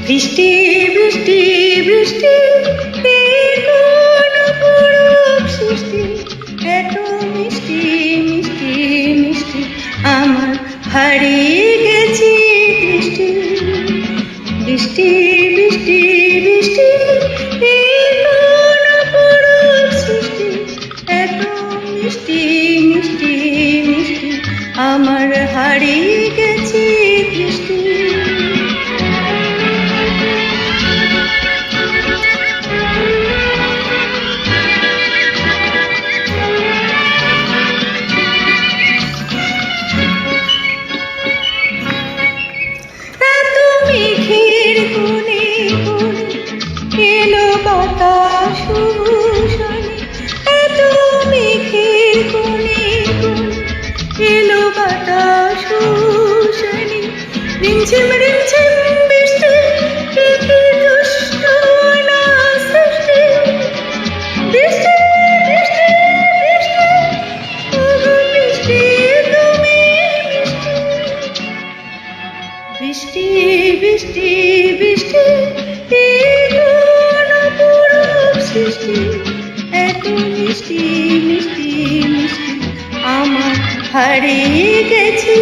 বৃষ্টি বৃষ্টি বৃষ্টি কোন অপরূপ সৃষ্টি, এত মিষ্টি মিষ্টি মিষ্টি আমার হারিয়ে গেছি দৃষ্টি। বৃষ্টি বৃষ্টি বৃষ্টি কোন অপরূপ সৃষ্টি, এত মিষ্টি মিষ্টি মিষ্টি আমার হারিয়ে গেছি দৃষ্টি। মেঘের কোণে কোণে এলো বাতাস সুশানে, এত মেঘের কোণে কোণে এলো বাতাস সুশানে। রিমঝিম রিমঝিম বৃষ্টি, কি কি দুষ্ট না সৃষ্টি। বৃষ্টি বৃষ্টি বৃষ্টি ওগো বৃষ্টি তুমি মিষ্টি। বৃষ্টি বৃষ্টি বৃষ্টি কোন অপরূপ সৃষ্টি, এত মিষ্টি মিষ্টি মিষ্টি আমার হারিয়ে গেছি